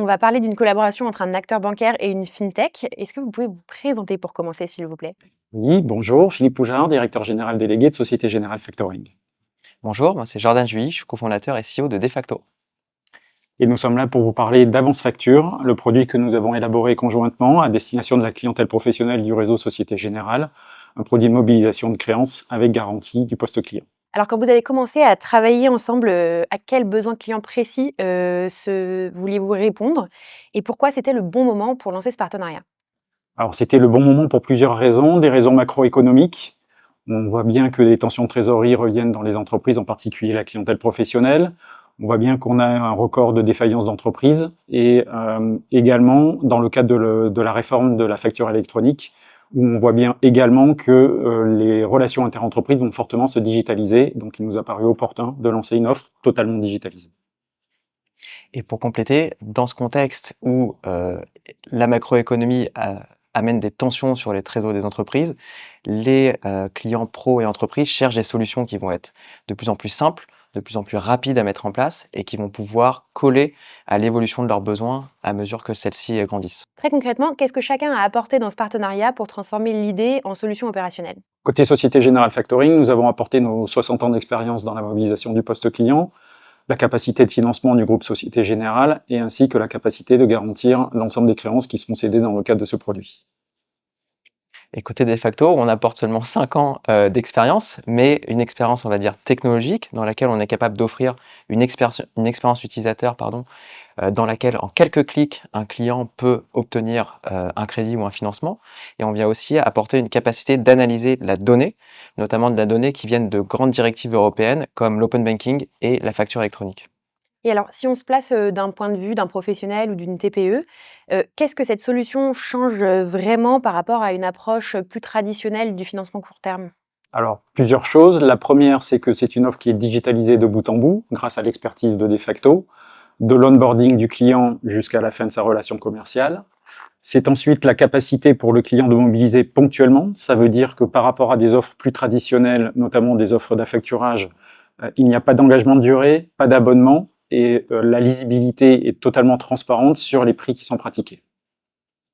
va parler d'une collaboration entre un acteur bancaire et une fintech. Est-ce que vous pouvez vous présenter pour commencer, s'il vous plaît? Oui, bonjour, Philippe Poujard, directeur général délégué de Société Générale Factoring. Bonjour, moi c'est Jordan Juilly, je suis cofondateur et CEO de Defacto. Et nous sommes là pour vous parler d'Avance Facture, le produit que nous avons élaboré conjointement à destination de la clientèle professionnelle du réseau Société Générale, un produit de mobilisation de créances avec garantie du poste client. Alors, quand vous avez commencé à travailler ensemble, à quel besoin client précis vouliez-vous répondre? Et pourquoi c'était le bon moment pour lancer ce partenariat? Alors c'était le bon moment pour plusieurs raisons, des raisons macroéconomiques. On voit bien que les tensions de trésorerie reviennent dans les entreprises, en particulier la clientèle professionnelle. On voit bien qu'on a un record de défaillance d'entreprises et également dans le cadre de la réforme de la facture électronique, où on voit bien également que les relations interentreprises vont fortement se digitaliser. Donc il nous a paru opportun de lancer une offre totalement digitalisée. Et pour compléter, dans ce contexte où la macroéconomie amène des tensions sur les trésors des entreprises, les clients pros et entreprises cherchent des solutions qui vont être de plus en plus simples, de plus en plus rapides à mettre en place et qui vont pouvoir coller à l'évolution de leurs besoins à mesure que celles-ci grandissent. Très concrètement, qu'est-ce que chacun a apporté dans ce partenariat pour transformer l'idée en solution opérationnelle? Côté Société Générale Factoring, nous avons apporté nos 60 ans d'expérience dans la mobilisation du poste client, la capacité de financement du groupe Société Générale et ainsi que la capacité de garantir l'ensemble des créances qui seront cédées dans le cadre de ce produit. Et côté Defacto, on apporte seulement 5 ans d'expérience, mais une expérience, on va dire, technologique, dans laquelle on est capable d'offrir une expérience utilisateur, dans laquelle, en quelques clics, un client peut obtenir un crédit ou un financement. Et on vient aussi apporter une capacité d'analyser la donnée, notamment de la donnée qui viennent de grandes directives européennes, comme l'open banking et la facture électronique. Et alors, si on se place d'un point de vue d'un professionnel ou d'une TPE, qu'est-ce que cette solution change vraiment par rapport à une approche plus traditionnelle du financement court terme? Alors, plusieurs choses. La première, c'est que c'est une offre qui est digitalisée de bout en bout, grâce à l'expertise de Defacto, de l'onboarding du client jusqu'à la fin de sa relation commerciale. C'est ensuite la capacité pour le client de mobiliser ponctuellement. Ça veut dire que par rapport à des offres plus traditionnelles, notamment des offres d'affacturage, il n'y a pas d'engagement de durée, pas d'abonnement, et la lisibilité est totalement transparente sur les prix qui sont pratiqués.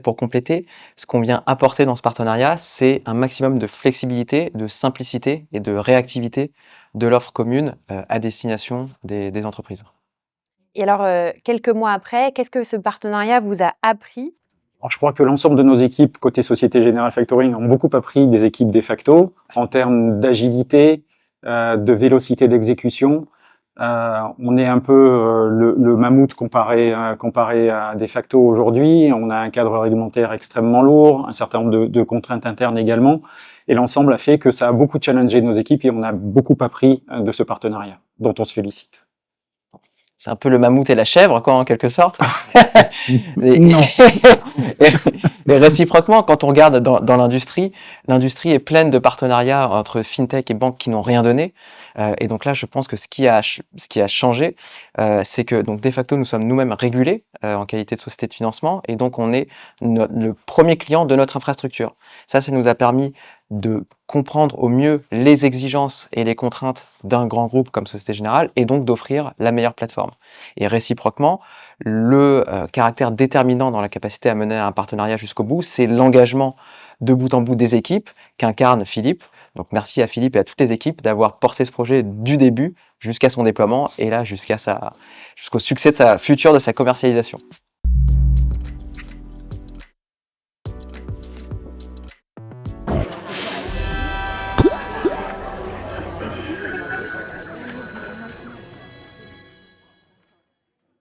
Pour compléter, ce qu'on vient apporter dans ce partenariat, c'est un maximum de flexibilité, de simplicité et de réactivité de l'offre commune à destination des entreprises. Et alors, quelques mois après, qu'est-ce que ce partenariat vous a appris? Alors, je crois que l'ensemble de nos équipes côté Société Générale Factoring ont beaucoup appris des équipes Defacto en termes d'agilité, de vélocité d'exécution. On est un peu le mammouth comparé à Defacto aujourd'hui. On a un cadre réglementaire extrêmement lourd, un certain nombre de contraintes internes également. Et l'ensemble a fait que ça a beaucoup challengé nos équipes et on a beaucoup appris de ce partenariat, dont on se félicite. C'est un peu le mammouth et la chèvre, quoi, en quelque sorte. Non. Mais réciproquement, quand on regarde dans l'industrie, l'industrie est pleine de partenariats entre fintech et banques qui n'ont rien donné. Et donc là, je pense que ce qui a changé, c'est que donc Defacto, nous sommes nous-mêmes régulés en qualité de société de financement, et donc on est le premier client de notre infrastructure. Ça nous a permis de comprendre au mieux les exigences et les contraintes d'un grand groupe comme Société Générale, et donc d'offrir la meilleure plateforme. Et réciproquement, le caractère déterminant dans la capacité à mener un partenariat jusqu'au bout, c'est l'engagement de bout en bout des équipes qu'incarne Philippe. Donc merci à Philippe et à toutes les équipes d'avoir porté ce projet du début jusqu'à son déploiement et là jusqu'au succès de sa commercialisation.